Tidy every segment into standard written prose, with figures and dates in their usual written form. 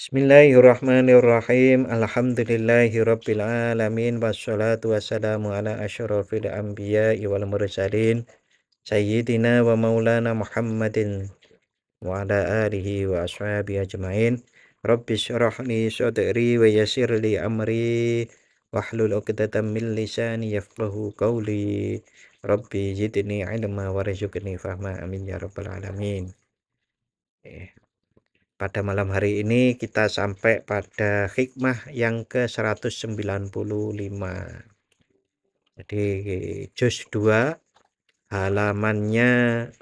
Bismillahirrahmanirrahim. Alhamdulillahirabbil alamin wassalatu wassalamu ala asyrofil anbiya'i wal mursalin sayyidina wa maulana Muhammadin wa ala alihi wa ashabihi ajmain. Rabbi syrah li sadri wa yassir li amri wahlul 'uqdatam min lisani yafqahu qawli. Rabbi zidni ilma warzuqni fahma amin ya rabbal alamin. Pada malam hari ini kita sampai pada hikmah yang ke-195. Jadi juz 2 halamannya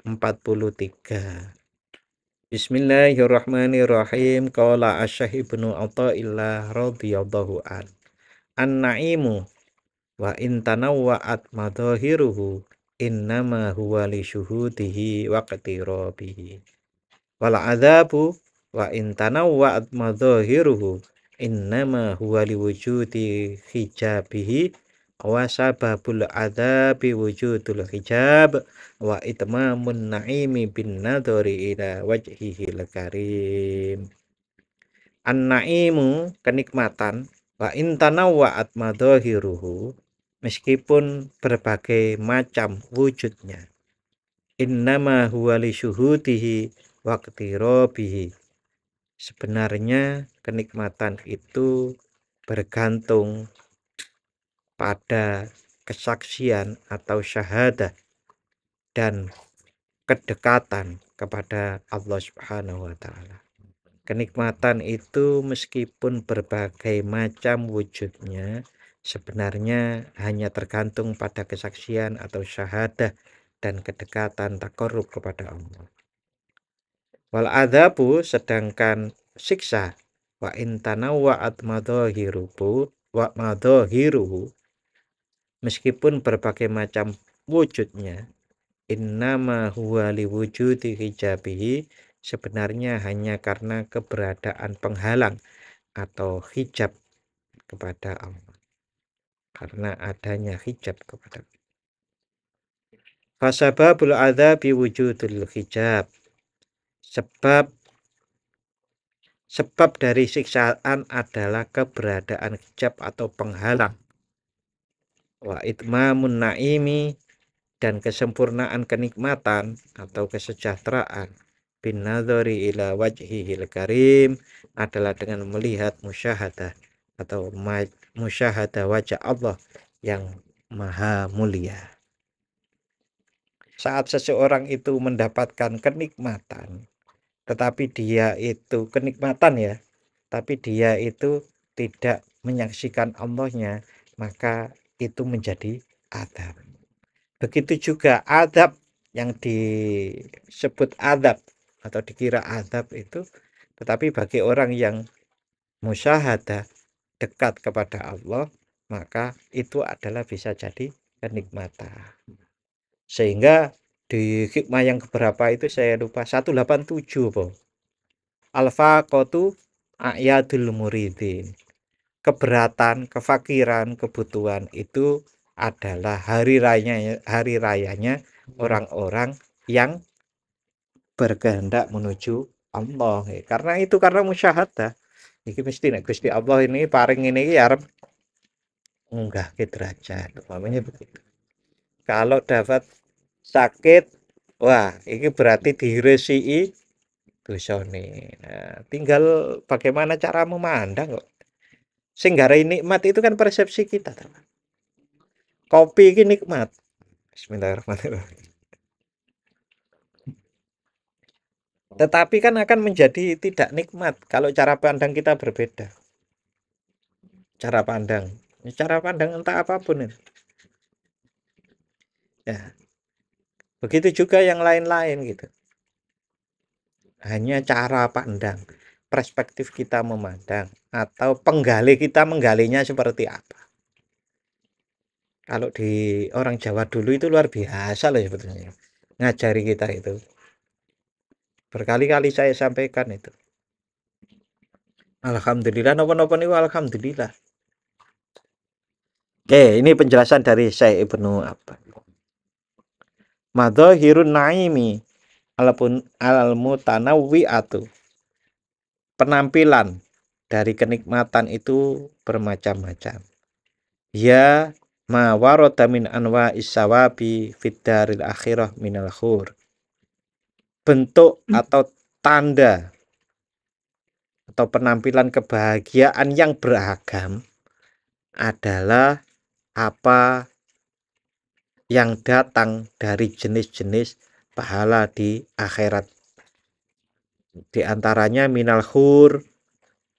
43. Bismillahirrahmanirrahim. Qala Asy-Syaikh Ibnu Athaillah radhiyallahu an. An-na'imu wa in tanawwa'at madhahiruhu innama huwa li syuhudihi wa qatirabihi. Wal adzabu wa in tanawwa'at madhahiruhu innama huwa liwujudi hijabihi wa sababul adzabi wujudul hijab wa itmamun na'imi bin nadhari ila wajhihil karim. An-na'imu kenikmatan wa in tanawwa'at madhahiruhu meskipun berbagai macam wujudnya innama huwa li syuhudihi waqtirobihi. Sebenarnya kenikmatan itu bergantung pada kesaksian atau syahadah dan kedekatan kepada Allah Subhanahu wa taala. Kenikmatan itu meskipun berbagai macam wujudnya sebenarnya hanya tergantung pada kesaksian atau syahadah dan kedekatan taqarrub kepada Allah. Wal adzabu sedangkan siksa wa in tanawwa'at madhahiruhu meskipun berbagai macam wujudnya innama huwa liwujudi hijabihi sebenarnya hanya karena keberadaan penghalang atau hijab kepada Allah, karena adanya hijab kepada Allah. Fasababul adzabi wujudul hijab. Sebab dari siksaan adalah keberadaan hijab atau penghalang. Wa itmamun na'imi dan kesempurnaan kenikmatan atau kesejahteraan bin nadhari ila wajhihil karim adalah dengan melihat musyahadah atau musyahadah wajah Allah yang maha mulia. Saat seseorang itu mendapatkan kenikmatan, tetapi dia itu kenikmatan ya, tapi dia itu tidak menyaksikan Allahnya, maka itu menjadi adab. Begitu juga adab yang disebut adab atau dikira adab itu, tetapi bagi orang yang musyahadah dekat kepada Allah, maka itu adalah bisa jadi kenikmatan. Sehingga di hikmah yang keberapa itu saya lupa, 187 po. Al-faqatu a'yadul muridin. Keberatan, kefakiran, kebutuhan itu adalah hari rayanya orang-orang yang berkehendak menuju Allah. Karena musyahadah. Iki mesti nek Gusti Allah ini paring ini arep munggah ke derajat. Namanya begitu. Kalau dapat sakit, wah, ini berarti diresiki dosane. Nah, tinggal bagaimana cara memandang kok. Sing garai nikmat itu kan persepsi kita, teman. Kopi ini nikmat. Bismillahirrahmanirrahim. Tetapi kan akan menjadi tidak nikmat kalau cara pandang kita berbeda. Cara pandang entah apapun itu. Ya. Begitu juga yang lain-lain gitu. Hanya cara pandang, perspektif kita memandang, atau penggali kita menggalinya seperti apa. Kalau di orang Jawa dulu itu luar biasa loh sebetulnya. Ngajari kita itu. Berkali-kali saya sampaikan itu. Alhamdulillah, nopo-nopo niku alhamdulillah. Oke, ini penjelasan dari Syekh Ibnu apa? Madhahirun naimi alal mutanawwi'atu. Penampilan dari kenikmatan itu bermacam-macam. Ya ma warada min anwa isawabi fid daril akhirah minal khur. Bentuk atau tanda atau penampilan kebahagiaan yang beragam adalah apa yang datang dari jenis-jenis pahala di akhirat. Di antaranya minal khur,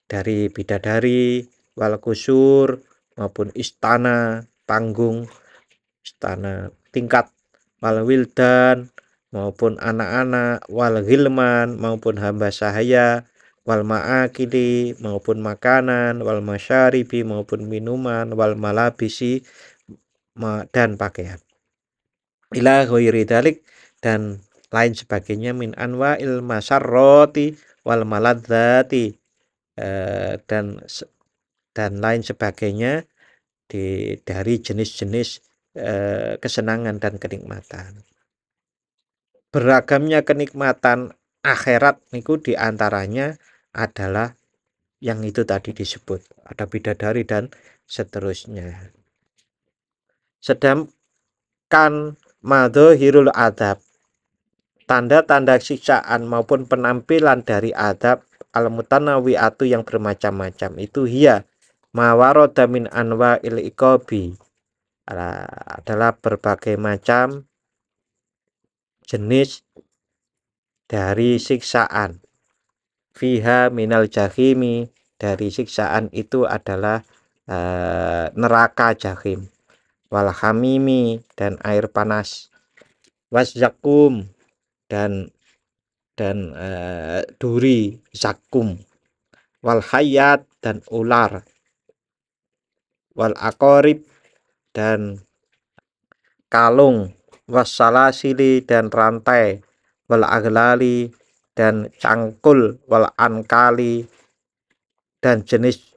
dari bidadari, wal kusur, maupun istana, panggung, istana tingkat, wal wildan, maupun anak-anak, wal gilman, maupun hamba sahaya, wal ma'akili, maupun makanan, wal masyaribi, maupun minuman, wal malabisi, dan pakaian. Ila ghairi dalik, dan lain sebagainya min anwa'il masarroti wal maladzati, dan lain sebagainya dari jenis-jenis kesenangan dan kenikmatan. Beragamnya kenikmatan akhirat niku diantaranya adalah yang itu tadi disebut, ada bidadari dan seterusnya. Sedangkan madhahirul adab, tanda-tanda siksaan maupun penampilan dari adab al-mutanawwi'atu yang bermacam-macam itu hiya mawaroda min anwa'il iqabi, adalah berbagai macam jenis dari siksaan. Fiha minal jahimi, dari siksaan itu adalah neraka jahim, wal hamimi, dan air panas, wasyakum, dan duri zakum, wal hayat, dan ular, wal akorib, dan kalung, wassalasili, dan rantai, wal aglali, dan cangkul, wal ankali, dan jenis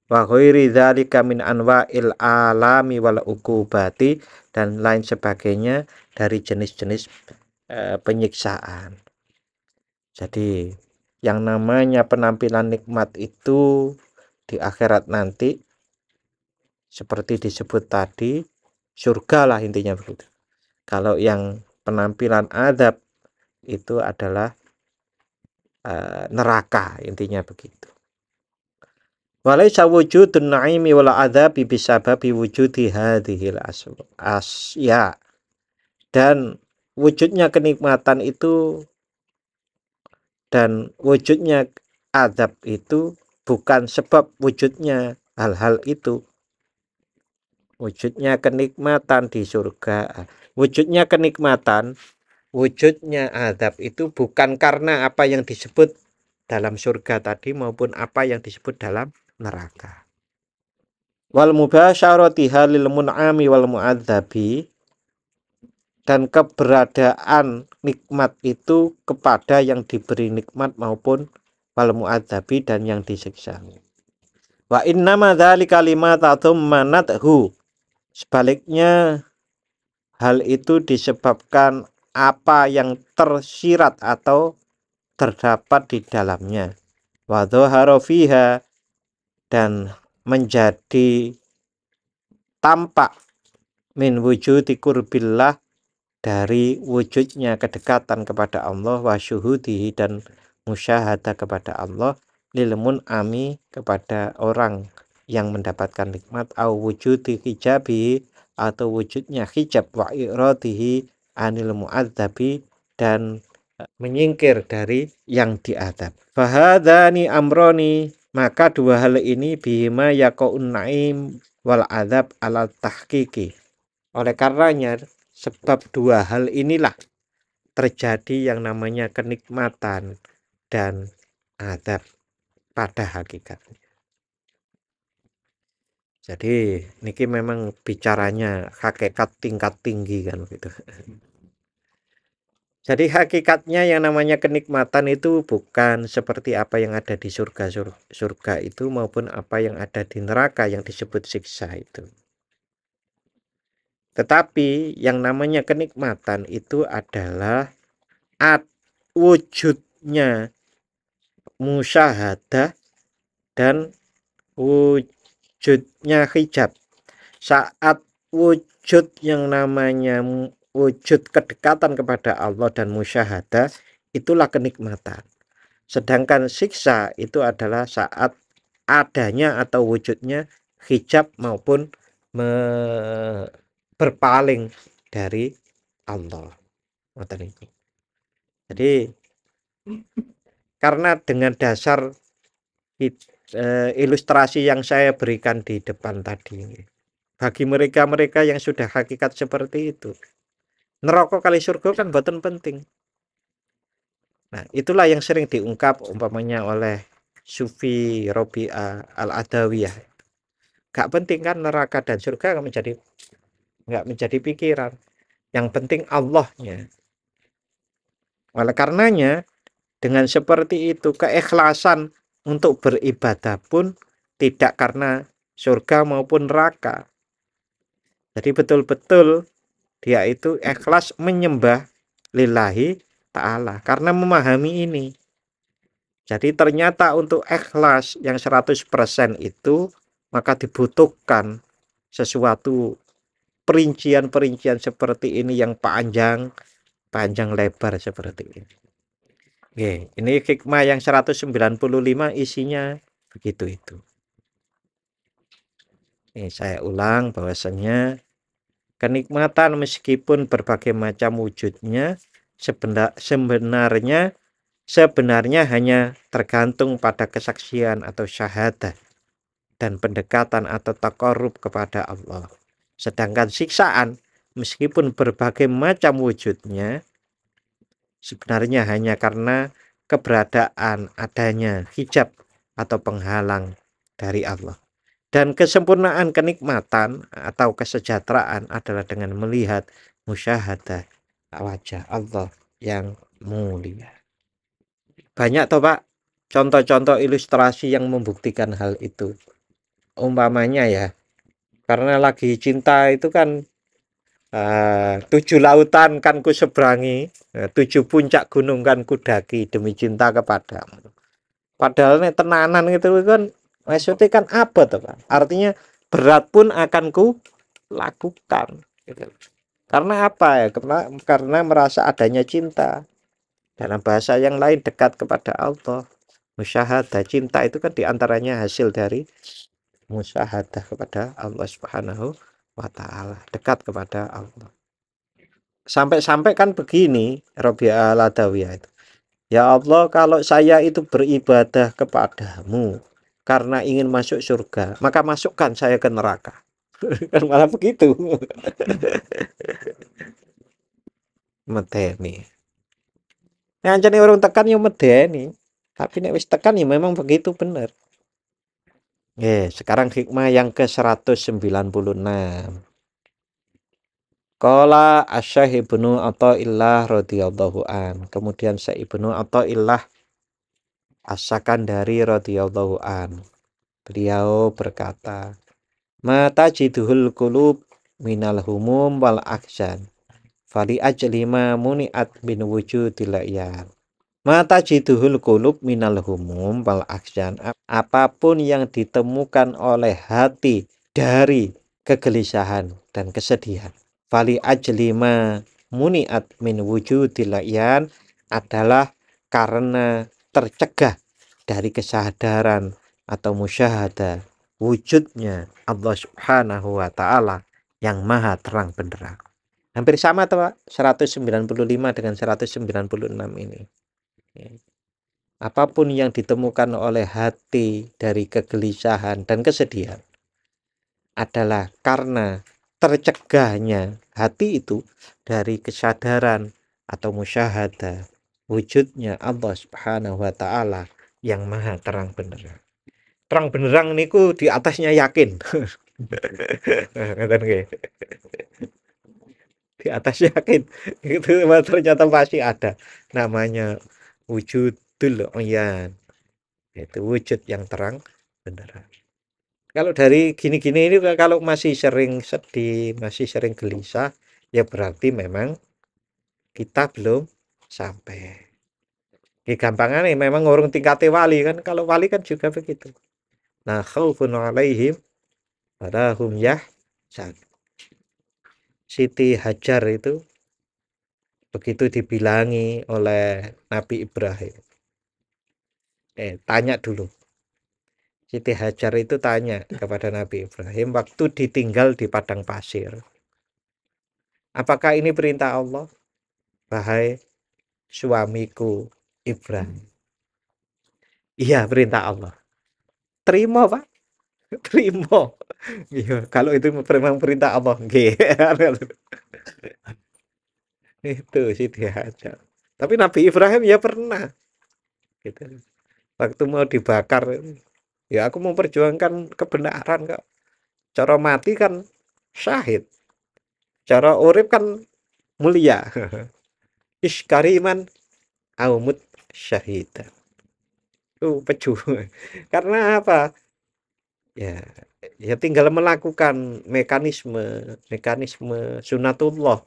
wa ghairi dzalika min anwa'il alami wal uqubati, dan lain sebagainya dari jenis-jenis penyiksaan. Jadi yang namanya penampilan nikmat itu di akhirat nanti seperti disebut tadi, surga lah intinya begitu. Kalau yang penampilan adab itu adalah neraka, intinya begitu. Walaysa wujudun na'imi wal adzabi bisababi wujudi hadhil asya, dan wujudnya kenikmatan itu dan wujudnya adab itu bukan sebab wujudnya hal-hal itu. Wujudnya kenikmatan di surga, wujudnya kenikmatan, wujudnya adab itu bukan karena apa yang disebut dalam surga tadi maupun apa yang disebut dalam neraka. Wal mubasyarati halil mun'ami wal mu'adzabi, dan keberadaan nikmat itu kepada yang diberi nikmat maupun wal mu'adzabi, dan yang disiksa. Wa innama dzalika limatatum manathu, sebaliknya hal itu disebabkan apa yang tersirat atau terdapat di dalamnya. Wa dhahara fiha, dan menjadi tampak min wujudi qurbillah, dari wujudnya kedekatan kepada Allah, wa syuhudihi, dan musyahadah kepada Allah, lil mun'ami, kepada orang yang mendapatkan nikmat, au wujudi hijabihi, atau wujudnya hijab, wa iradihi anil mu'adzabi, dan menyingkir dari yang diadab. Fahadhani amroni, maka dua hal ini bihima yaqaun na'im wal adab ala tahqiqi, oleh karenanya sebab dua hal inilah terjadi yang namanya kenikmatan dan adab pada hakikatnya. Jadi niki memang bicaranya hakikat tingkat tinggi kan gitu. Jadi hakikatnya yang namanya kenikmatan itu bukan seperti apa yang ada di surga itu maupun apa yang ada di neraka yang disebut siksa itu. Tetapi yang namanya kenikmatan itu adalah wujudnya musyahadah dan wujudnya hijab. Saat wujud yang namanya wujud kedekatan kepada Allah dan musyahadah, itulah kenikmatan. Sedangkan siksa itu adalah saat adanya atau wujudnya hijab maupun berpaling dari Allah. Jadi karena dengan dasar ilustrasi yang saya berikan di depan tadi, bagi mereka-mereka yang sudah hakikat seperti itu, neraka kali surga kan boten penting. Nah, itulah yang sering diungkap umpamanya oleh Sufi Robi'ah Al-Adawiyah. Gak penting kan neraka dan surga nggak menjadi pikiran. Yang penting Allahnya. Oleh karenanya, dengan seperti itu keikhlasan untuk beribadah pun tidak karena surga maupun neraka. Jadi betul-betul dia itu ikhlas menyembah lillahi ta'ala karena memahami ini. Jadi ternyata untuk ikhlas yang 100% itu maka dibutuhkan sesuatu perincian-perincian seperti ini yang panjang lebar seperti ini. Oke, ini hikmah yang 195 isinya begitu itu. Ini saya ulang bahwasanya kenikmatan meskipun berbagai macam wujudnya sebenarnya hanya tergantung pada kesaksian atau syahadat dan pendekatan atau taqarrub kepada Allah. Sedangkan siksaan meskipun berbagai macam wujudnya sebenarnya hanya karena keberadaan adanya hijab atau penghalang dari Allah. Dan kesempurnaan kenikmatan atau kesejahteraan adalah dengan melihat musyahadah wajah Allah yang mulia. Banyak toh Pak contoh-contoh ilustrasi yang membuktikan hal itu. Umpamanya ya, karena lagi cinta itu kan 7 lautan kan ku seberangi, 7 puncak gunung kan ku daki demi cinta kepadamu. Padahal nih tenanan gitu kan, maksudnya kan apa tuh Pak? Artinya berat pun akan ku lakukan. Gitu. Karena apa ya? Karena merasa adanya cinta. Dalam bahasa yang lain dekat kepada Allah. Musyahadah cinta itu kan diantaranya hasil dari musyahadah kepada Allah Subhanahu wa ta'ala, dekat kepada Allah. Sampai-sampai kan begini Robi'ah Al-Adawiyah itu. Ya Allah, kalau saya itu beribadah kepadamu karena ingin masuk surga, maka masukkan saya ke neraka. Kan malah begitu. Medeni. Nah, jadi orang tekan yang medeni. Tapi nek wis tekan ya memang begitu benar. Sekarang hikmah yang ke-196. Qala Asy-Syaikh Ibnu Athaillah radhiyallahu an. Kemudian Syekh Ibnu Athaillah As-Sakandari radhiyallahu an. Beliau berkata, "Mata jiduhul qulub minal humum wal aksan. Fali ajlima muniat bin wujudil iyad." Mata jiduhul qulub minal humum wal aksan. Apapun yang ditemukan oleh hati dari kegelisahan dan kesedihan. Fali ajlima muniat min wujudil iyad adalah karena tercegah dari kesadaran atau musyahadah wujudnya Allah Subhanahu wa ta'ala yang maha terang benderang. Hampir sama tuh Pak, 195 dengan 196 ini. Apapun yang ditemukan oleh hati dari kegelisahan dan kesedihan adalah karena tercegahnya hati itu dari kesadaran atau musyahadah wujudnya Allah Subhanahu wa ta'ala yang maha terang benderang. Terang benderang niku di atasnya yakin. Di atas yakin itu ternyata pasti ada namanya wujudul oyan, yaitu wujud yang terang benderang. Kalau dari gini-gini ini kalau masih sering sedih, masih sering gelisah, ya berarti memang kita belum sampai. Gampangan nih memang orang tingkatnya wali kan, kalau wali kan juga begitu. Nah, khaufun 'alaihim wala hum yahzanun. Siti Hajar itu begitu dibilangi oleh Nabi Ibrahim. Tanya dulu. Siti Hajar itu tanya kepada Nabi Ibrahim waktu ditinggal di padang pasir. Apakah ini perintah Allah? Wahai suamiku Ibrahim. Iya, perintah Allah. Terima, Pak. Terima. Iya, kalau itu memang perintah Allah. Nggih. Itu Siti Hajar. Tapi Nabi Ibrahim ya pernah gitu. Waktu mau dibakar, ya aku mau perjuangkan kebenaran kok. Cara mati kan syahid. Cara urip kan mulia. Iskariman aumut syahida. Pejuang. Karena apa? Ya, ya tinggal melakukan mekanisme mekanisme sunatullah.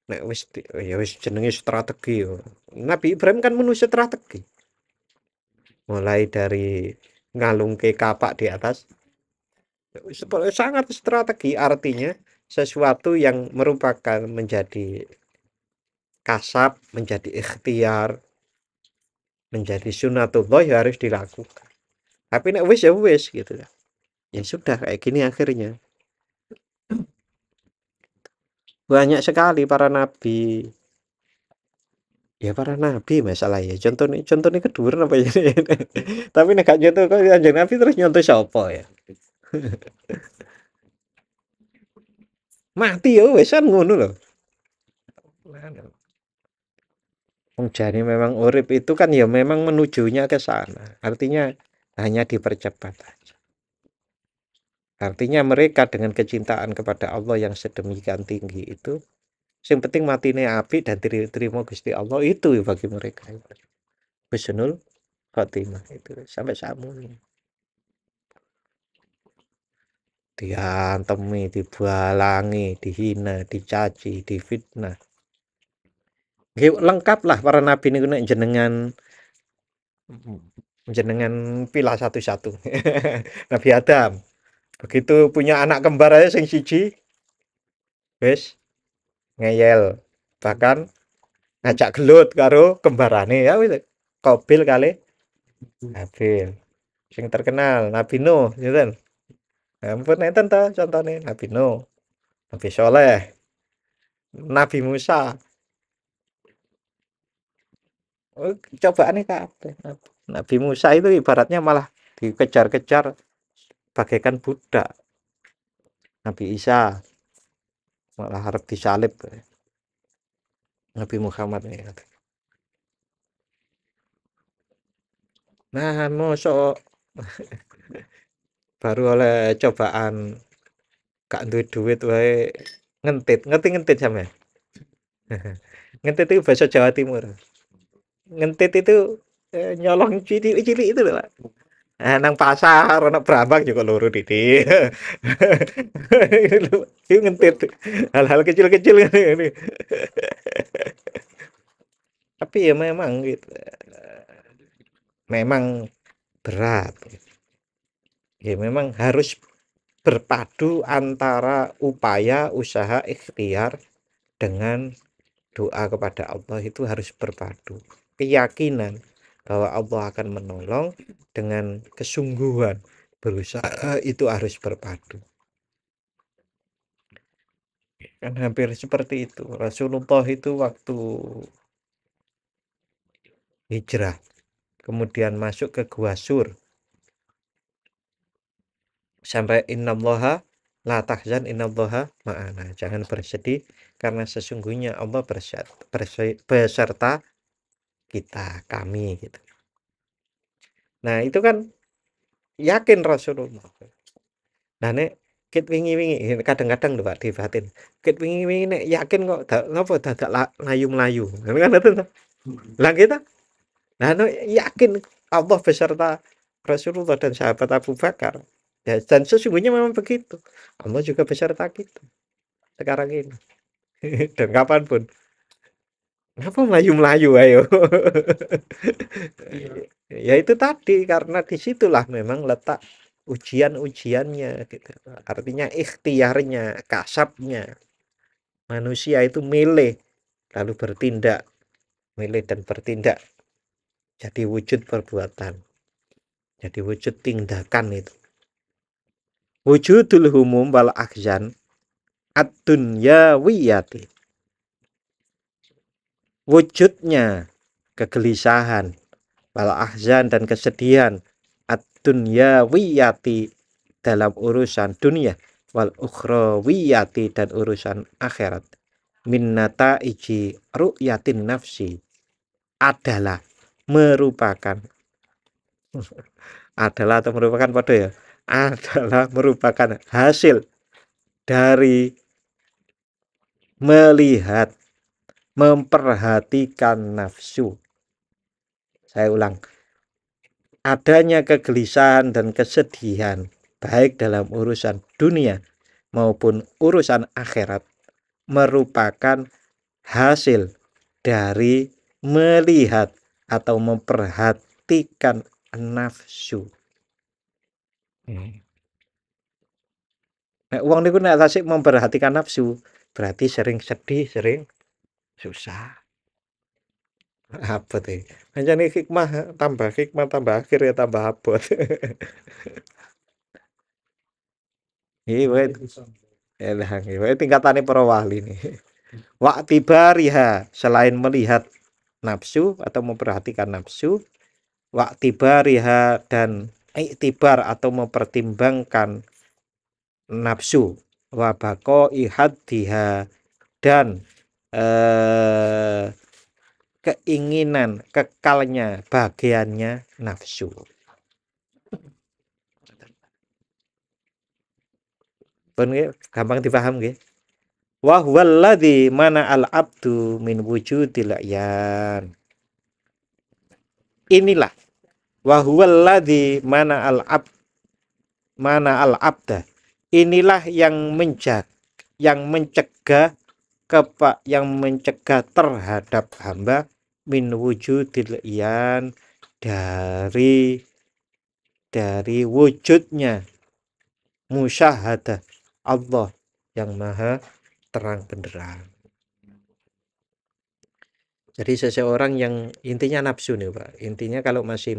Nek wis ya wis jenenge strategi yo. Nabi Ibrahim kan menu strategi. Mulai dari ngalungke kapak di atas sangat strategi, artinya sesuatu yang merupakan menjadi kasab, menjadi ikhtiar, menjadi sunatullah ya harus dilakukan. Tapi nek wis ya wis gitu. Ya sudah kayak gini akhirnya. Banyak sekali para nabi. Ya para nabi masalah ya. Contohnya keduren apa ya. Tapi nek gak nyontoh kok anjing nabi terus nyontoh siapa ya? Mati ya wis kan ngono lho. Wong jane memang urip itu kan ya memang menujunya ke sana. Artinya hanya dipercepat aja. Artinya mereka dengan kecintaan kepada Allah yang sedemikian tinggi itu, yang penting matine apik dan diterima Gusti Allah itu bagi mereka. Husnul Khotimah itu sampai samuni. Diantemi, dibalangi, dihina, dicaci, difitnah. Nggih lengkap lah para nabi niku nek jenengan pilah satu-satu. Nabi Adam begitu punya anak kembar aja sing siji wis ngeyel. Bahkan ngajak gelut karo kembarane ya wis Qabil kali Habil. Sing terkenal Nabi Nuh gitu. Ampun enten to contone Nabi Nuh, Nabi Soleh, Nabi Musa. Oh, cobaane kabeh. Nabi Musa itu ibaratnya malah dikejar-kejar bagaikan budak. Nabi Isa malah harap disalib. Nabi Muhammad ini. Nah, mosok baru oleh cobaan gak duwe duit wae ngentit. Ngerti ngentit sampean? Ngentit itu bahasa Jawa Timur. Ngentit itu nyolong cilik-cilik itu loh, Pak. Nang pasar ana brambang juga loro titik. Itu ngentit. Hal-hal kecil-kecil ini. Tapi ya memang gitu. Memang berat. Ya memang harus berpadu antara upaya, usaha, ikhtiar dengan doa kepada Allah itu harus berpadu. Keyakinan bahwa Allah akan menolong dengan kesungguhan berusaha itu harus berpadu. Kan hampir seperti itu. Rasulullah itu waktu hijrah, kemudian masuk ke Gua Sur, sampai innallaha la tahzan innallaha ma'ana. Jangan bersedih karena sesungguhnya Allah beserta kita, kami gitu. Nah, itu kan yakin Rasulullah. Nah, nek ket wingi-wingi kadang-kadang lho Pak di batin. Ket wingi-wingi nek yakin kok ngapa dadak layu-melayu. Kan ngoten to. Lah kita nah nek yakin Allah beserta Rasulullah dan sahabat Abu Bakar. Ya, dan sesungguhnya memang begitu. Allah juga beserta kita sekarang ini dan kapanpun. Kenapa melayu-melayu ayo? Ya itu tadi karena disitulah memang letak ujian-ujiannya gitu. Artinya ikhtiarnya, kasabnya. Manusia itu milih lalu bertindak, milih dan bertindak jadi wujud perbuatan, jadi wujud tindakan itu. Wujudul humum wal akhzan ad-dunyawiyati. Wujudnya kegelisahan, wal ahzan dan kesedihan ad-dunyawiyati dalam urusan dunia, wal ukhrawiyati dan urusan akhirat, min nataiji ru'yatin nafsi adalah merupakan adalah atau merupakan pada ya adalah merupakan hasil dari melihat, memperhatikan nafsu. Saya ulang, adanya kegelisahan dan kesedihan baik dalam urusan dunia maupun urusan akhirat merupakan hasil dari melihat atau memperhatikan nafsu. Nek wong niku nek tasik memperhatikan nafsu, berarti sering sedih, sering susah. Abot iki. Pancene hikmah tambah akhir ya tambah abot. Iki wae elah iki wae tingkatane para wali nih. Waktibariha selain melihat nafsu atau memperhatikan nafsu, waktibariha dan iktibar atau mempertimbangkan nafsu, wabako ihaddiha dan keinginan kekalnya bagiannya nafsu. Pun gampang dipaham nggih. Wa huwallazi mana al abdu min wujudil ayan. Inilah wa huwallazi mana al abda. Inilah yang mencegah yang mencegah terhadap hamba min wujudil iyan dari wujudnya musyahadah Allah yang maha terang benderang. Jadi seseorang yang intinya nafsu nih Pak. Intinya kalau masih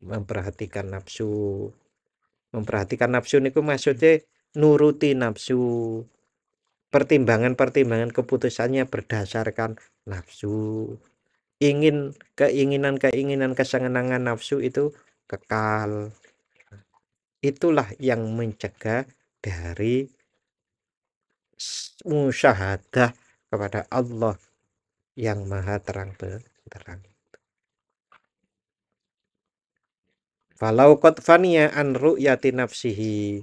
memperhatikan nafsu niku maksudnya nuruti nafsu, pertimbangan keputusannya berdasarkan nafsu, keinginan kesenangan nafsu itu kekal. Itulah yang mencegah dari musyahadah kepada Allah yang maha terang benderang. Falau qad faniya an ru'yati nafsihi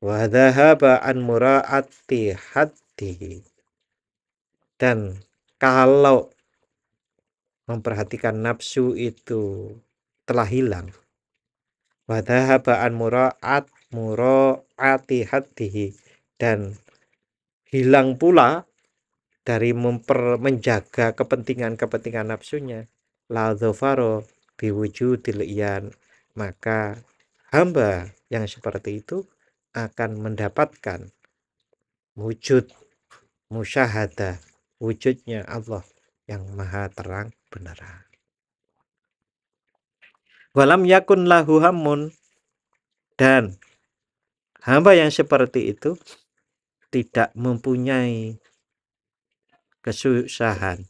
wa dhahaba an mura'ati haddihi. Dan kalau memperhatikan nafsu itu telah hilang, wa dhahaba an mura'ati haddihi, dan hilang pula dari menjaga kepentingan nafsunya, la dhafaro biwujudil iyan, maka hamba yang seperti itu akan mendapatkan wujud musyahadah, wujudnya Allah yang maha terang benderang. Walam yakun lahu hammun, dan hamba yang seperti itu tidak mempunyai kesusahan,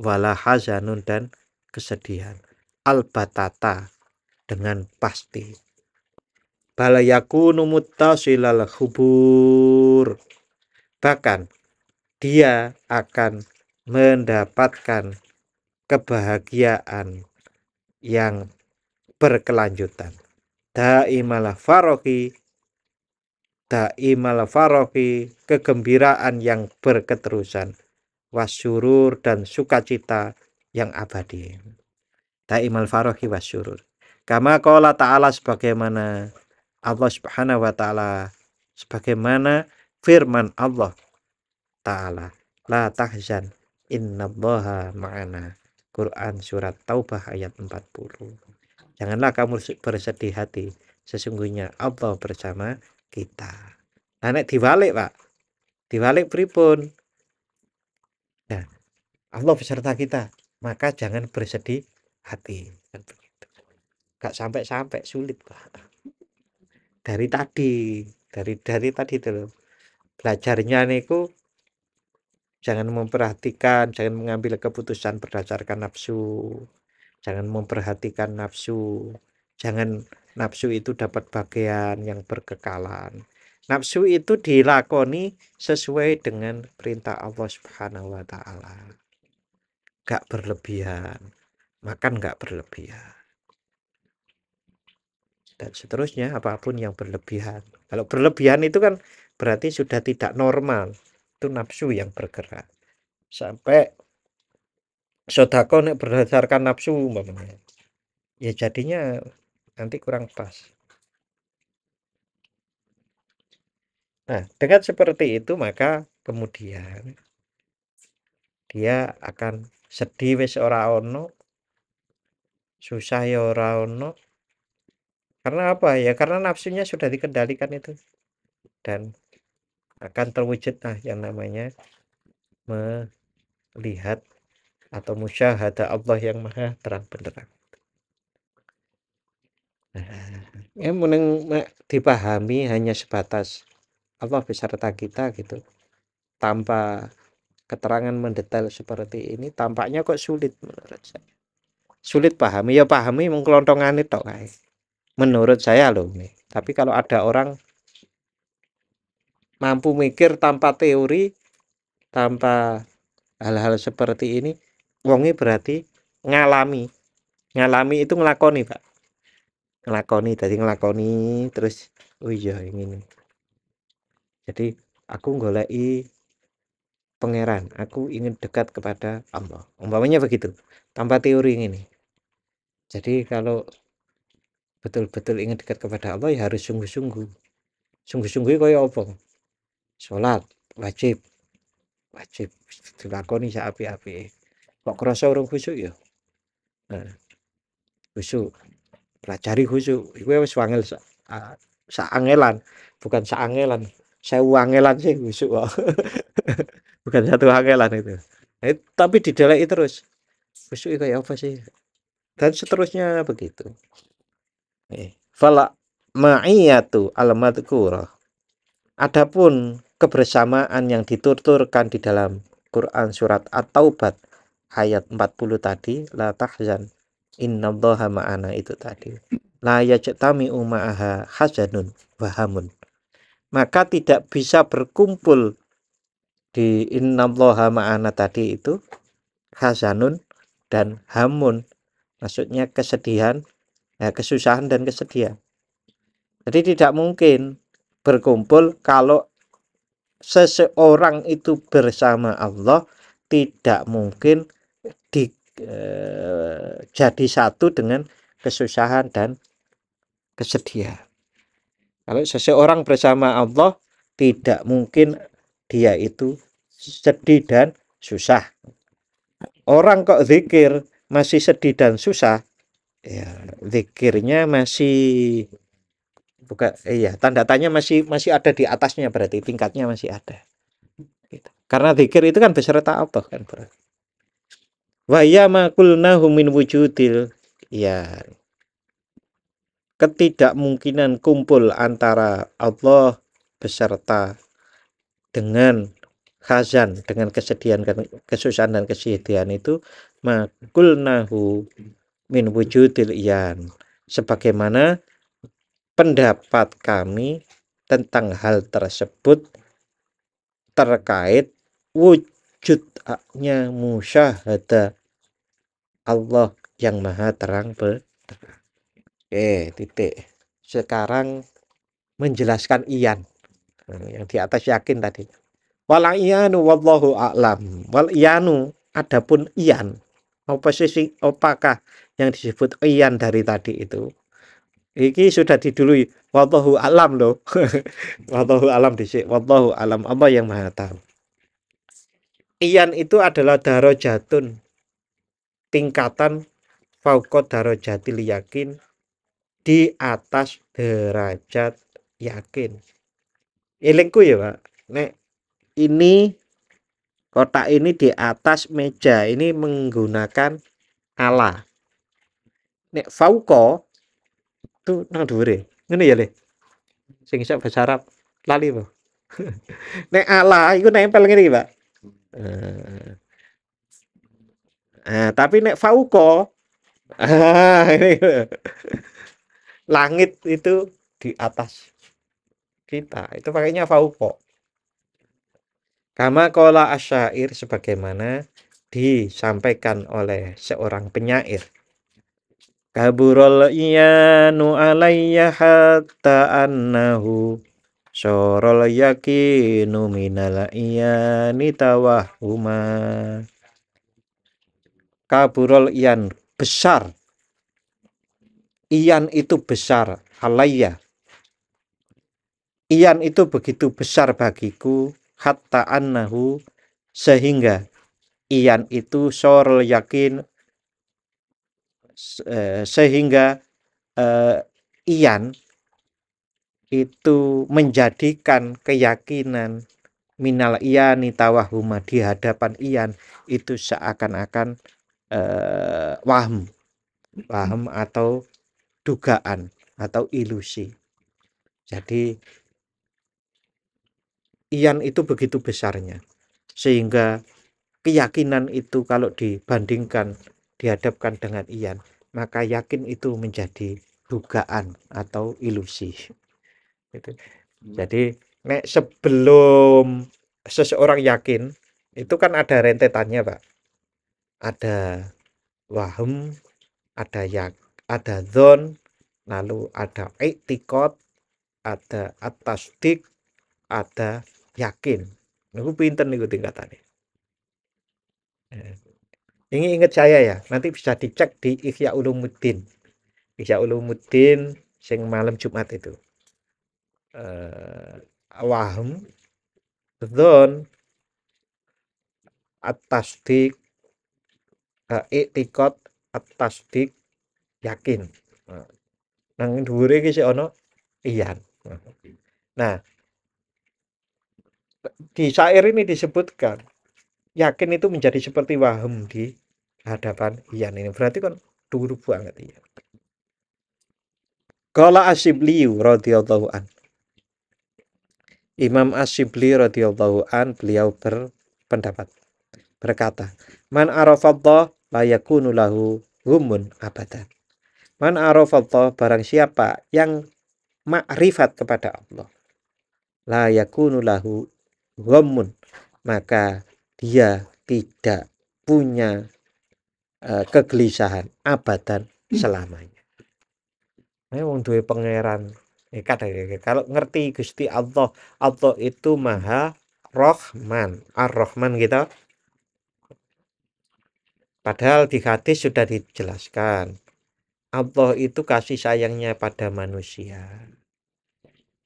wala hazanun dan kesedihan, albatata dengan pasti. Bala yakunu muttasilal hubur, bahkan dia akan mendapatkan kebahagiaan yang berkelanjutan. Daimal faroki, kegembiraan yang berketerusan, wasyurur dan sukacita yang abadi. Daimal faroki wasyurur. Kama qala ta'ala, sebagaimana Allah Subhanahu wa taala, sebagaimana firman Allah taala, La tahzan innallaha ma'ana. Quran surat Taubah ayat 40. Janganlah kamu bersedih hati, sesungguhnya Allah bersama kita. Nah, nek diwalik, Pak. Diwalik pripun? Nah, Allah beserta kita, maka jangan bersedih hati. Kan begitu. Gak sampai-sampai sulit, Pak. Dari tadi itu loh. Belajarnya niku jangan memperhatikan, jangan mengambil keputusan berdasarkan nafsu. Jangan memperhatikan nafsu. Jangan nafsu itu dapat bagian yang berkekalan. Nafsu itu dilakoni sesuai dengan perintah Allah Subhanahu wa taala. Gak berlebihan. Makan gak berlebihan. Dan seterusnya apapun yang berlebihan. Kalau berlebihan itu kan berarti sudah tidak normal. Itu nafsu yang bergerak. Sampai sodako nek berdasarkan nafsu umpamanya. Ya jadinya nanti kurang pas. Nah, dengan seperti itu maka kemudian dia akan sedih wis ora ono, susah ya ora ono. Karena apa? Ya karena nafsunya sudah dikendalikan itu dan akan terwujud yang namanya melihat atau musyahadah Allah yang maha terang benderang. Ya meneng dipahami hanya sebatas Allah beserta kita gitu. Tanpa keterangan mendetail seperti ini tampaknya kok sulit menurut saya. Sulit pahami, ya pahami mengkelontongane tok kae. Menurut saya loh nih. Tapi kalau ada orang mampu mikir tanpa teori, tanpa hal-hal seperti ini, wonge berarti ngalami. Ngalami itu ngelakoni, Pak. Ngelakoni, tadi ngelakoni terus oh iya ini. Jadi aku goleki pangeran, aku ingin dekat kepada Allah. Umpamanya begitu, tanpa teori ini. Jadi kalau betul-betul ingin dekat kepada Allah ya harus sungguh-sungguh. Sungguh-sungguh kaya apa? Salat wajib, wajib dilakoni saapik-apike. Kok krasa urung khusyuk ya? Nah, khusyuk, pelajari khusyuk. Iku wis wangel saangelan, bukan saangelan. 1000 angelan sih khusyuk kok. Bukan satu angelan itu. Tapi dideleki terus. Khusyuk kayak apa sih? Dan seterusnya begitu. Fala ma'iyatu al-madhkurah. Adapun kebersamaan yang dituturkan di dalam Quran surat At-Taubah ayat 40 tadi, la tahzan innallaha ma'ana itu tadi. La yajtami'u ma'aha hazanun wahamun. Maka tidak bisa berkumpul di innallaha ma'ana tadi itu hazanun dan hamun. Maksudnya kesedihan, kesusahan dan kesedihan. Jadi tidak mungkin berkumpul kalau seseorang itu bersama Allah tidak mungkin jadi satu dengan kesusahan dan kesedihan. Kalau seseorang bersama Allah tidak mungkin dia itu sedih dan susah. Orang kok zikir masih sedih dan susah, ya zikirnya masih bukan tanda tanya masih ada di atasnya, berarti tingkatnya masih ada gitu. Karena zikir itu kan beserta Allah kan berarti. Wa ya ma qulnahu min wujudil, ya ketidakmungkinan kumpul antara Allah beserta dengan khazan, dengan kesedihan, kesusahan dan kesedihan itu ma qulnahu min wujudil iyan, sebagaimana pendapat kami tentang hal tersebut terkait wujudnya musyahadah Allah yang maha terang benderang. Titik. Sekarang menjelaskan iyan yang di atas yakin tadi. Wal iyanu wallahu a'lam. Wal iyanu adapun iyan, apakah yang disebut iyan dari tadi itu? Iki sudah didului wallahu alam loh. Wallahu alam dhisik, wallahu alam, Allah yang maha tahu. Iyan itu adalah darajatun, tingkatan fauqa darajatil yakin, di atas derajat yakin. Elingku ya, Pak. Nek ini kotak ini di atas meja ini menggunakan ala. Nek fauqa itu nang dhuwure. Ngene ya, Le. Sing iso bahasa Arab lali, Pak. Nek ala iku nempel ngene iki, Pak. Eh, tapi nek fauqa ini langit itu di atas kita. Itu pakainya fauqa. Kama qala asyair, sebagaimana disampaikan oleh seorang penyair. Kaburul iyanu alayya hatta annahu sorol yakinu minal iyani tawahuma. Kaburul iyan, besar. Iyan itu besar, alayya. Iyan itu begitu besar bagiku, hatta annahu, sehingga iyan itu sorol yakin, sehingga iyan itu menjadikan keyakinan minal iyani tawahuma, di hadapan iyan itu seakan-akan waham atau dugaan atau ilusi. Jadi iyan itu begitu besarnya sehingga keyakinan itu kalau dibandingkan dihadapkan dengan iyan, maka yakin itu menjadi dugaan atau ilusi. Gitu. Jadi sebelum seseorang yakin itu kan ada rentetannya, Pak. Ada waham, ada dzon, lalu ada i'tiqad, ada at-tasdiq, ada yakin. Niku pinten niku tingkatane. Ini ingat saya ya, nanti bisa dicek di Ihya Ulumuddin. Ihya Ulumuddin sing malam Jumat itu. Waham, dzon, at-tasdiq, i'tiqad, at-tasdiq, yakin. Nang dhuwure iki sik ana iyan. Nah, di syair ini disebutkan yakin itu menjadi seperti waham di hadapan iyan ini. Berarti kan dhuwur banget ya. Qala Asyibli radhiyallahu an. Imam Asyibli radhiyallahu an, beliau berpendapat, berkata, man arafallah la yakunu lahu gumun abadan. Man arafallah, barang siapa yang makrifat kepada Allah, la yakunu lahu ghammun, maka dia tidak punya kegelisahan abadan, selamanya. Wong duwe pangeran kalau ngerti Gusti Allah, Allah itu Maha Rahman, Ar-Rahman gitu. Padahal di hadis sudah dijelaskan, Allah itu kasih sayangnya pada manusia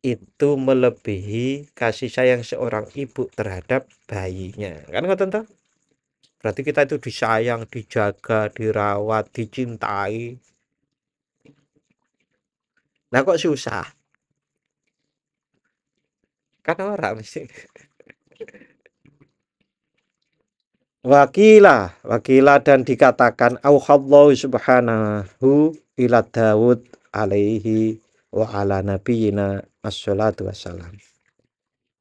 itu melebihi kasih sayang seorang ibu terhadap bayinya. Kan ngoten toh? Berarti kita itu disayang, dijaga, dirawat, dicintai. Nah kok susah? Kan ora mesti. Wakila dan dikatakan auhallahu subhanahu ila Daud alaihi wa ala nabiyina assalatu wassalam.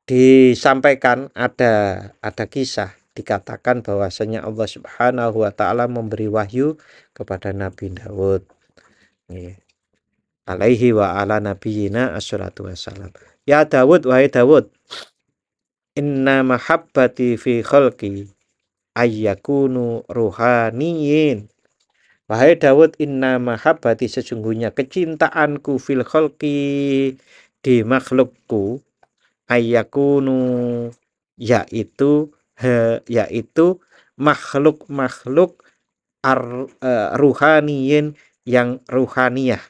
Disampaikan ada kisah, dikatakan bahwasanya Allah Subhanahu wa taala memberi wahyu kepada Nabi Daud. Alaihi wa ala nabiyina assalatu wassalam. Ya Daud, wahai Daud, inna mahabbati fi khalqi ayyakunu ruhaniyin. Wahai Daud, inna mahabbati, sesungguhnya kecintaanku fil khalqi, di makhlukku, ayyakunu, yaitu makhluk-makhluk ruhaniyin, yang ruhaniyah.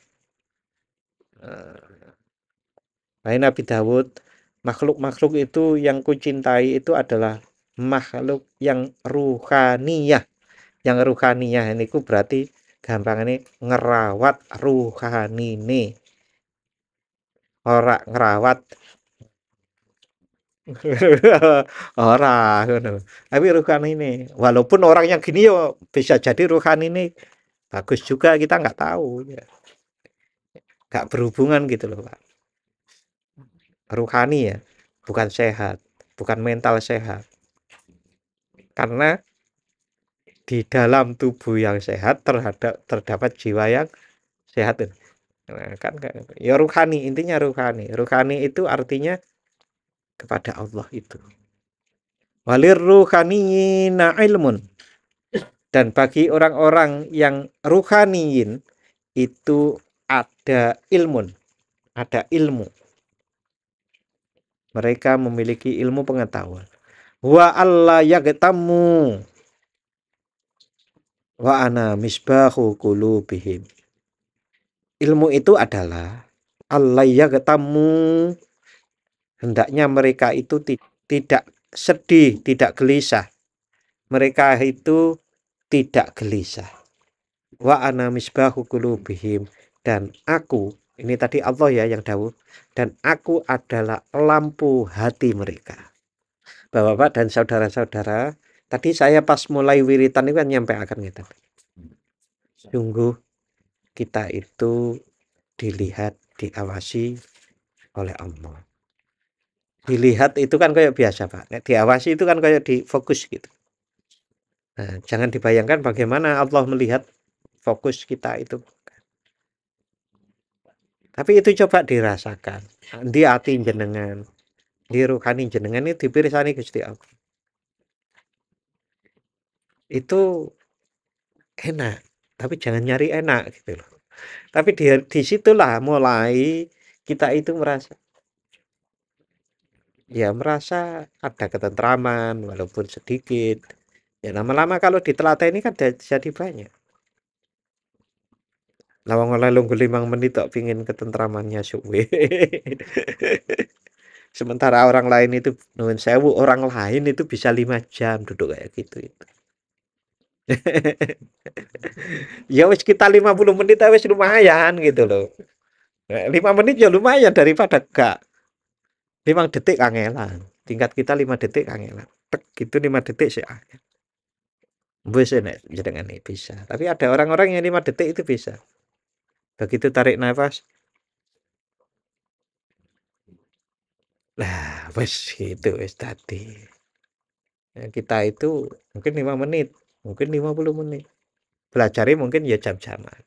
Wahai Nabi Daud, makhluk-makhluk itu yang kucintai itu adalah makhluk yang ruhaniyah. Yang ruhaniyah ini ku berarti gampangane ngerawat ruhanine, ora ngerawat ora ngono. Tapi ruhanine. Walaupun orangnya gini yo bisa jadi ruhanine bagus juga kita nggak tahu ya. Nggak berhubungan gitu loh, Pak. Ruhani ya, bukan sehat, bukan mental sehat. Karena di dalam tubuh yang sehat terdapat jiwa yang sehat. Nah, kan ya ruhani, intinya ruhani. Ruhani itu artinya kepada Allah itu. Walir ruhaniyina ilmun. Dan bagi orang-orang yang ruhaniyin itu ada ilmun, ada ilmu. Mereka memiliki ilmu pengetahuan. Wa alla yagtamu wa ana misbahu qulubihim. Ilmu itu adalah alla yagtamu, hendaknya mereka itu tidak sedih, tidak gelisah. Mereka itu tidak gelisah. Wa ana misbahu qulubihim, dan aku, ini tadi Allah ya yang dawuh, dan aku adalah lampu hati mereka. Bapak-bapak dan saudara-saudara, tadi saya pas mulai wiritan itu kan nyampe akan gitu. Sungguh kita itu dilihat, diawasi oleh Allah. Dilihat itu kan kayak biasa, Pak. Nek diawasi itu kan kayak difokus gitu. Nah, jangan dibayangkan bagaimana Allah melihat fokus kita itu. Tapi itu coba dirasakan. Di hati jenengan, di ruhani jenengan itu dipirsani Gusti Allah. Itu enak, tapi jangan nyari enak gitu loh. Tapi di situlah mulai kita itu merasa ada ketentraman walaupun sedikit. Ya lama-lama kalau ditelateni kan jadi banyak. Lawang oleh lungguh 5 menit tok pingin ketentramannya suwe. Sementara orang lain itu nuwun sewu, orang lain itu bisa 5 jam duduk kayak gitu itu. Ya wis kita 50 menit wis lumayan gitu loh. 5 menit ya lumayan daripada gak 5 detik kangelan. Tingkat kita 5 detik kangelan. Tek gitu 5 detik sih. Wis nek jenengan bisa. Tapi ada orang-orang yang 5 detik itu bisa. Begitu tarik nafas, nah wis gitu wis tadi. Kita itu mungkin 5 menit, mungkin 50 menit. Belajarnya mungkin ya jam-jaman.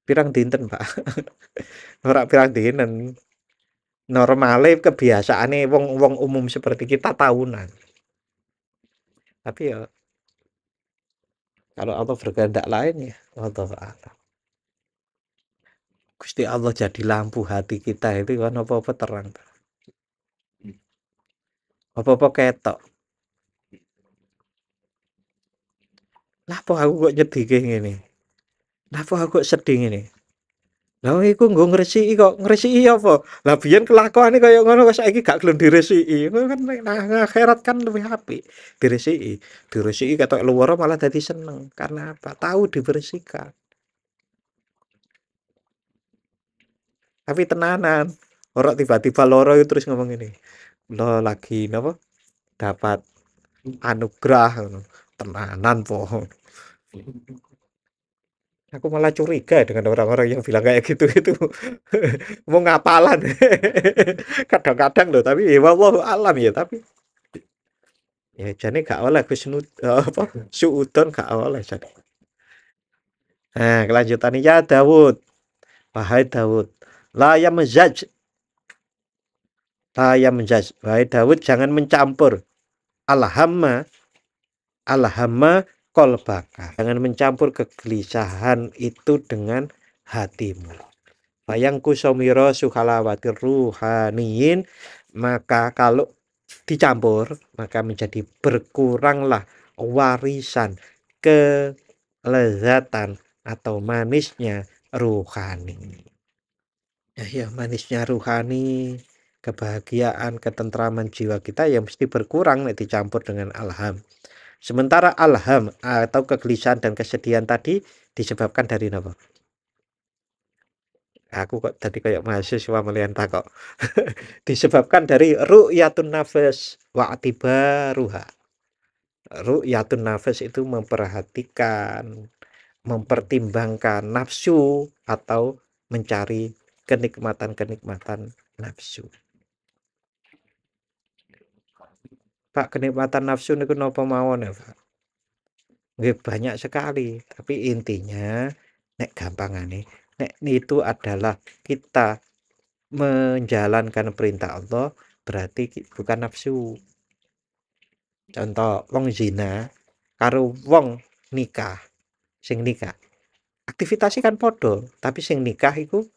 Pirang dinten, Pak. Ora pirang dinten. Normale kebiasaane wong-wong umum seperti kita tahunan. Tapi ya kalau Allah berkehendak lain ya wallahu a'lam. Gusti Allah jadi lampu hati kita itu kan apa-apa terang. Apa-apa ketok. Lah apa aku kok nyedih ngene? Lah apa aku kok sedih ngene? Lah iku nggo ngresiki kok, ngresiki apa? Lah biyen kelakuane kaya ngono kok saiki gak gelem diresiki. Ngono kan nang akhirat kan luwih apik diresiki. Diresiki ketok luwara malah dadi seneng. Karena apa? Tahu dibersihkan. Tapi tenanan. Ora tiba-tiba loro terus ngomong ini. Lo lagi napa? Dapat anugerah ngono. Tenanan po. Aku malah curiga dengan orang-orang yang bilang kayak gitu itu mau ngapalan. Kadang-kadang loh, tapi ya wallahu alam ya, tapi ya jane gak oleh apa suudon gak oleh jane. Nah, kelanjutannya ya Daud. Wahai Daud, la yamzaj, la yamzaj. Wahai Daud, jangan mencampur alhamma, alhamma kolbaka. Jangan mencampur kegelisahan itu dengan hatimu. Bayang kusomiro suhalawatir ruhaniyin, maka kalau dicampur maka menjadi berkuranglah warisan kelezatan atau manisnya ruhani. Ya, manisnya ruhani kebahagiaan, ketentraman jiwa kita yang mesti berkurang nek dicampur dengan alham. Sementara alham atau kegelisahan dan kesedihan tadi disebabkan dari apa? Aku kok tadi kayak mahasiswa melihat kok. Disebabkan dari ru'yatun nafas wa atibaruha. Ru'yatun nafas itu memperhatikan, mempertimbangkan nafsu atau mencari kenikmatan-kenikmatan nafsu. Pak, kenikmatan nafsu niku napa mawon ya, Pak? Nggih banyak sekali, tapi intinya nek gampangane nek itu adalah kita menjalankan perintah Allah berarti bukan nafsu. Contoh wong zina karo wong nikah, sing nikah. Aktivitasnya kan podo, tapi sing nikah itu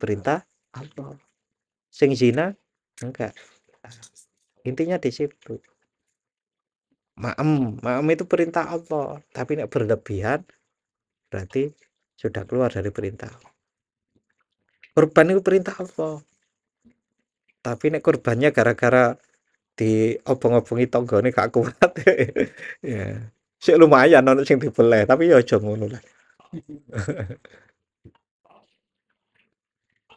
perintah Allah. Sing zina enggak. Intinya di situ. Maem itu perintah Allah, tapi nek berlebihan berarti sudah keluar dari perintah. Kurban itu perintah Allah, tapi nek kurbannya gara-gara di obong-obongi tanggane gak kuat. Ya. Sik lumayan ono sing dibeleh, tapi ya aja ngono lah.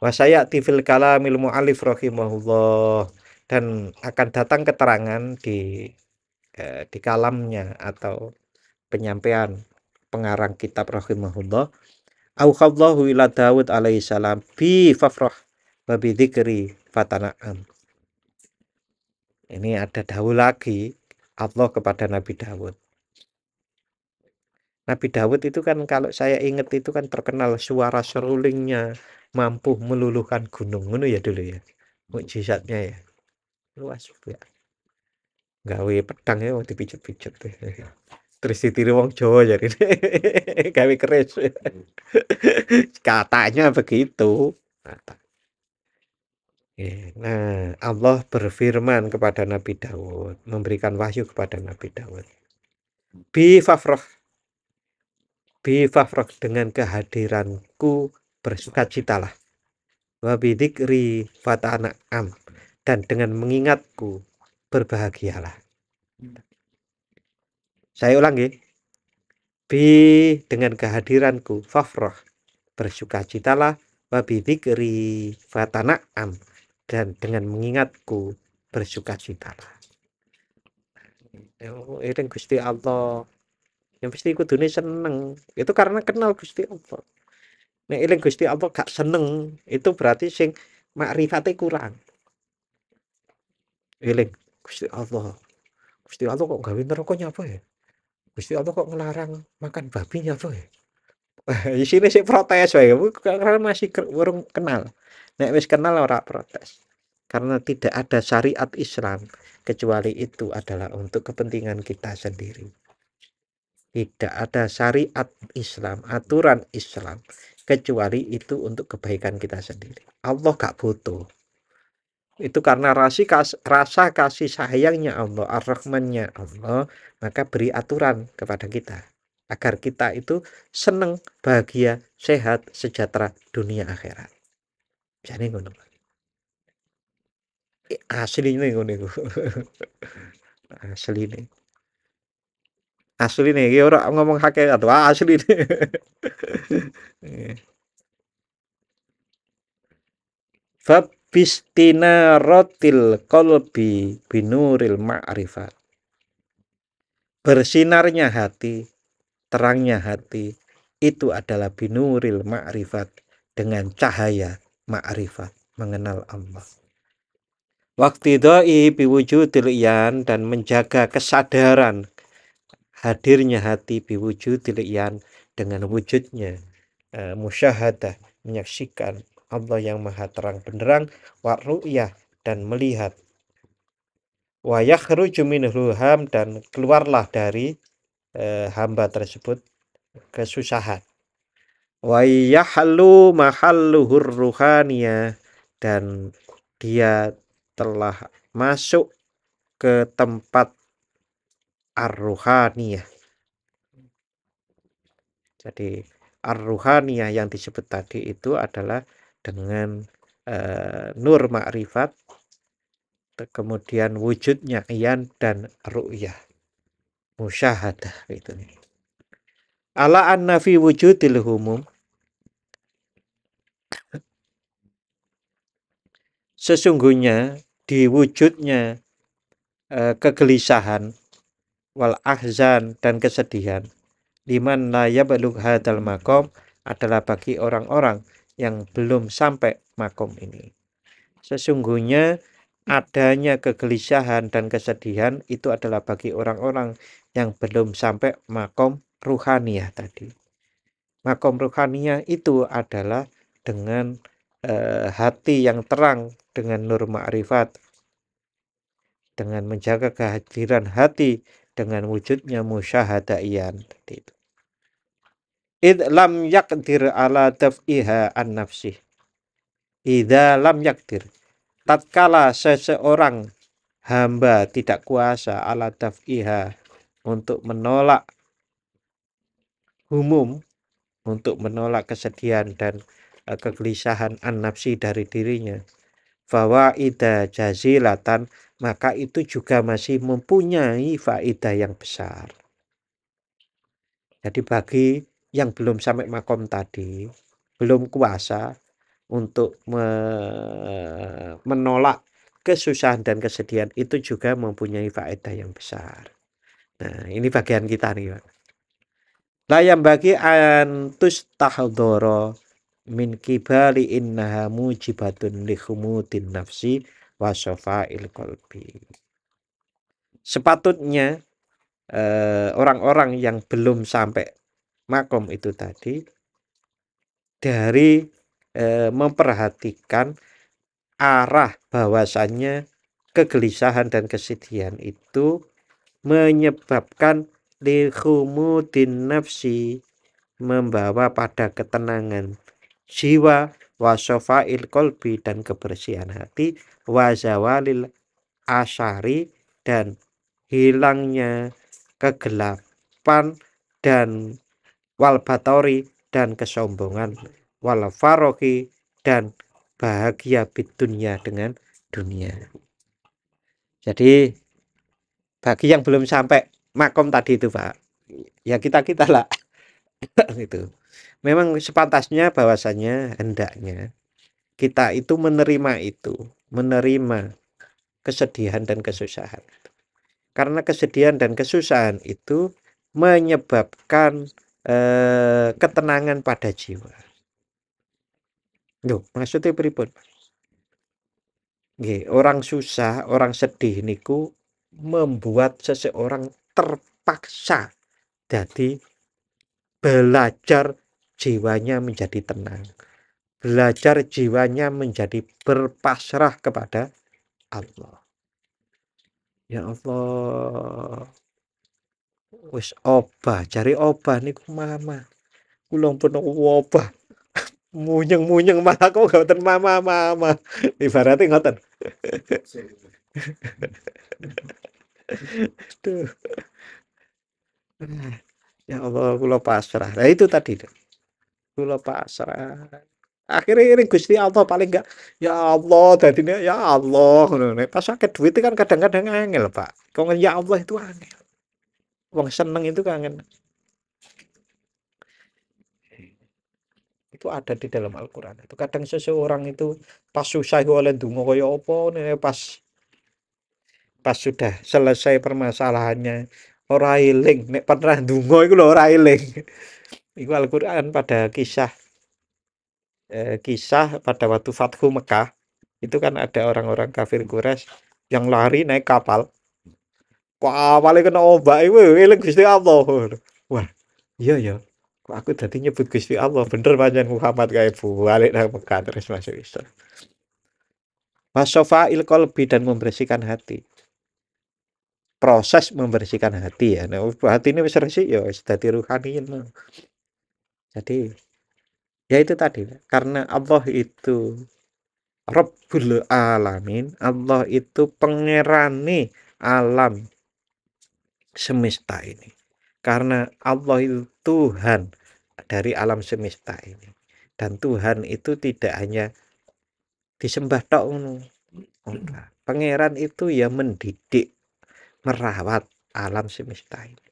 Wa sayati fil kalamil mu'allif rahimahullah, dan akan datang keterangan di kalamnya atau penyampaian pengarang kitab rahimahullah. Auqallahu ila Daud alaihi salam bi fafrah wa bi dzikri fatana'am. Ini ada dawuh lagi Allah kepada Nabi Daud. Nabi Daud itu kan kalau saya ingat itu kan terkenal suara serulingnya mampu meluluhkan gunung. Ngono ya dulu ya. Mukjizatnya ya. Luas ya. Gawe pedang ya dipijet-pijet. Terus ditiru wong Jawa jadi gawe keris. Katanya begitu. Nah, Allah berfirman kepada Nabi Daud, memberikan wahyu kepada Nabi Daud. Bi fafrah dengan kehadiranku bersukacitalah. Wa bidzikri fatana'am, dan dengan mengingatku berbahagialah. Saya ulang ya. Bi dengan kehadiranku fafrah bersukacitalah, wa bidzikri fatana'am, dan dengan mengingatku bersukacitalah. Eling Gusti Allah. Yang pasti kudune seneng. Itu karena kenal Gusti Allah. Nek eling Gusti Allah gak seneng, itu berarti sing makrifate kurang. Eling Gusti Allah. Gusti Allah kok gawe neraka nyapa ya? Gusti Allah kok ngelarang makan babi nyapa ya? Isine sik protes wae, karena masih urung kenal. Nek wis kenal ora protes. Karena tidak ada syariat Islam kecuali itu adalah untuk kepentingan kita sendiri. Tidak ada syariat Islam, aturan Islam kecuali itu untuk kebaikan kita sendiri. Allah gak butuh. Itu karena rasa kasih sayangnya Allah, ar-Rahmannya Allah, maka beri aturan kepada kita agar kita itu senang, bahagia, sehat, sejahtera dunia akhirat. Jadi ngono. Asline ngono iku. Asline. Asline iki ora ngomong hakikat, asline. Fabistinaratil qalbi binuril ma'rifat. Bersinarnya hati, terangnya hati, itu adalah binuril ma'rifat, dengan cahaya ma'rifat, mengenal Allah. Waqtidai biwujudil iyan, dan menjaga kesadaran hadirnya hati biwujudil iyan, dengan wujudnya musyahadah, menyaksikan Allah yang maha terang benderang, wa ru'yah, dan melihat, wa yakhruju minhul ham, dan keluarlah dari hamba tersebut kesusahan, wa yahlu mahalluhur ruhaniyah, dan dia telah masuk ke tempat ar-ruhaniyah. Jadi ar-ruhaniyah yang disebut tadi itu adalah dengan nur ma'rifat kemudian wujudnya iyan dan ru'yah, musyahadah itu. Ala anna fi wujudil humum, sesungguhnya di wujudnya kegelisahan wal ahzan dan kesedihan, liman la yablugh hadzal maqam, adalah bagi orang-orang yang belum sampai makom ini. Sesungguhnya adanya kegelisahan dan kesedihan itu adalah bagi orang-orang yang belum sampai makom ruhaniyah tadi. Makom ruhaniyah itu adalah dengan hati yang terang dengan nur ma'rifat, dengan menjaga kehadiran hati dengan wujudnya musyahadaiyan tadi itu. Id lam yakdir ala taf'iha an nafsih. Idza lam yakdir, tatkala seseorang hamba tidak kuasa ala taf'iha, untuk menolak umum, untuk menolak kesedihan dan kegelisahan an-nafsi dari dirinya, fawaida jazilatan, maka itu juga masih mempunyai faedah yang besar. Jadi bagi yang belum sampai makom tadi, belum kuasa untuk menolak kesusahan dan kesedihan, itu juga mempunyai faedah yang besar. Nah, ini bagian kita nih, Pak. Layam bagi antus tahdoro min kibali innaha mujibatun li khumutin nafsi wa syafa'il qalbi. Sepatutnya orang-orang yang belum sampai makom itu tadi dari memperhatikan arah bahwasannya kegelisahan dan kesedihan itu menyebabkan li khumutin nafsi, membawa pada ketenangan jiwa, wasofail kolbi, dan kebersihan hati, wazawalil asyari, dan hilangnya kegelapan, dan walbatori, dan kesombongan, walfaroki, dan bahagia bidunya, dengan dunia. Jadi bagi yang belum sampai makom tadi itu, Pak, ya kita lah gitu. Memang sepantasnya bahwasanya hendaknya kita itu menerima kesedihan dan kesusahan. Karena kesedihan dan kesusahan itu menyebabkan ketenangan pada jiwa. Loh, maksudnya pripun? Nggih, orang susah, orang sedih niku membuat seseorang terpaksa jadi belajar jiwanya menjadi tenang, belajar jiwanya menjadi berpasrah kepada Allah. Ya Allah, wis obah, cari obah niku mama. Kula pun obah, munyeng-munyeng malah kok ngoten mama. Ibaratnya ngoten. Duh. Ya Allah, kula pasrah. Nah itu tadi, kula pasrah. Akhirnya ini Gusti Allah paling enggak, ya Allah, dadine ya Allah ngono. Nek pas akeh duit kan kadang-kadang angel, Pak. Kok ya Allah itu angel. Wong seneng itu kangen. Itu ada di dalam Al-Qur'an. Itu kadang seseorang itu pas susah oleh donga kaya apa, pas sudah selesai permasalahannya ora eling, nek pernah donga iku lho ora eling. Iku Al-Qur'an pada kisah pada waktu Fathu Mekah, itu kan ada orang-orang kafir Quraisy yang lari naik kapal. Kapale kena ombak iku eling Gusti Allah. Wah, iya ya. Kok aku dadi nyebut Gusti Allah, bener pancen Muhammad kae balik nang Mekah terus masuk Islam. Wasofa'il qalbi, dan membersihkan hati. Proses membersihkan hati ya. Nah, hati ini wis resik ya wis dadi ruhani. Jadi ya itu tadi, karena Allah itu Rabbul Alamin, Allah itu pengerani alam semesta ini. Karena Allah itu Tuhan dari alam semesta ini. Dan Tuhan itu tidak hanya disembah tok ngono. Pangeran itu ya mendidik, merawat alam semesta ini.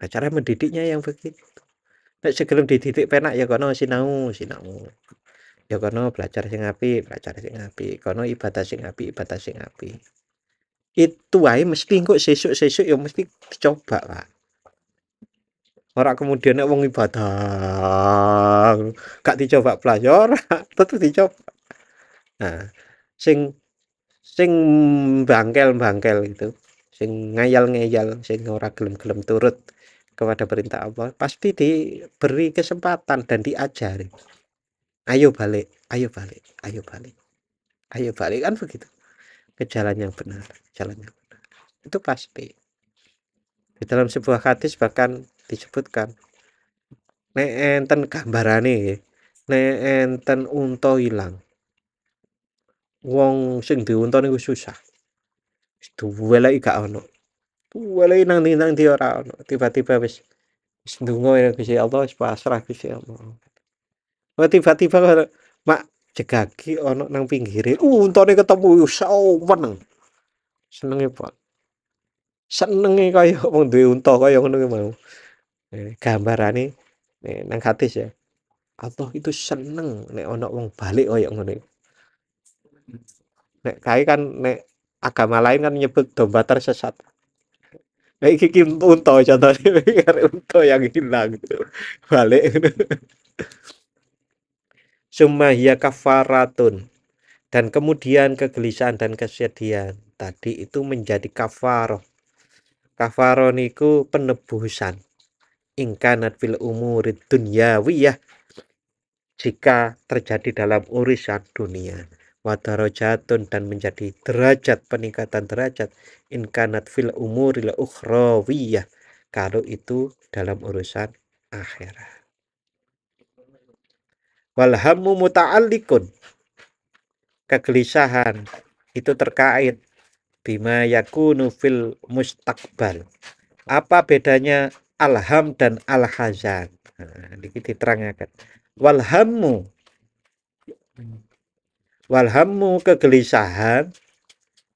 Nah, cara mendidiknya yang begitu. Nek sebelum dididik penak ya kono sinau, sinau. Ya kono belajar sing apik, belajar sing apik. Kono ibadah sing apik, ibadah sing apik. Itu wae mesti kok sesuk-sesuk ya mesti dicoba, Pak. Ora kemudian nek wong ibadah gak dicoba blas ya ora, tetep dicoba. Nah, sing sing bangkel-bangkel itu, sing ngayal-ngayal, sing ora gelem-gelem turut kepada perintah Allah, pasti diberi kesempatan dan diajari. Ayo balik, ayo balik, ayo balik, ayo balik kan begitu. Ke jalan yang benar, jalan yang benar. Itu pasti. Di dalam sebuah hadis bahkan disebutkan nek enten gambarane nggih. Nek enten unta ilang, wong sing duwe unta niku susah. Duweleki gak ono. Duweleki nang ndi ora ono. Tiba-tiba wis ndonga ya Gusti Allah, wis pasrah Gusti Allah. Oh, tiba-tiba mak jegagi ono nang pinggire. Untane ketemu saweneng. Senenge, Pak. Senenge kaya wong duwe unta kaya ngono ki mau. Gambarane nang hadis ya. Allah itu seneng nek ono wong balik kaya ngono. Nek kae kan nek agama lain kan nyebut domba tersesat. Nah, iki unta contohnya arek unta yang hilang balik. Summa hiya kafaratun, dan kemudian kegelisahan dan kesedihan tadi itu menjadi kafaroh. Kafaroh niku penebusan. Ingkanat fil umurid dunyawiyah, jika terjadi dalam urusan dunia. Wadarajatun, dan menjadi derajat, peningkatan derajat. Inkanat fil umuril ukhrawiyah, kalau itu dalam urusan akhirat. Walhammu muta'alliqun, kegelisahan itu terkait bima yakunu fil mustaqbal. Apa bedanya alham dan alhazan? Nah, ini diterangkan. Walhammu, walhammu kegelisahan,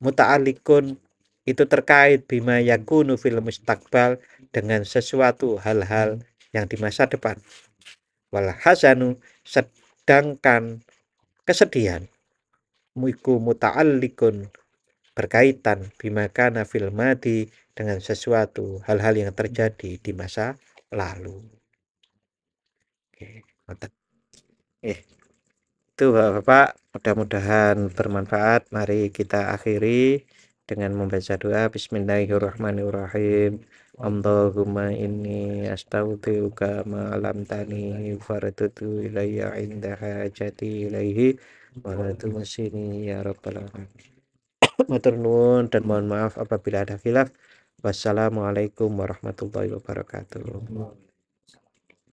muta'alikun itu terkait bima yakunu fil mustaqbal, dengan sesuatu hal-hal yang di masa depan. Walhazanu, sedangkan kesedihan muiku muta'alikun berkaitan bima kana fil madi, dengan sesuatu hal-hal yang terjadi di masa lalu. Oke, itu Bapak, mudah-mudahan bermanfaat. Mari kita akhiri dengan membaca doa. Bismillahirrahmanirrahim. Allahumma inni astaghfiruka ma lam tani faratutu ilayya inda hajati ilaihi wa la tumasini ya rabbal alamin. Matur nuwun dan mohon maaf apabila ada khilaf. Wassalamualaikum warahmatullahi wabarakatuh.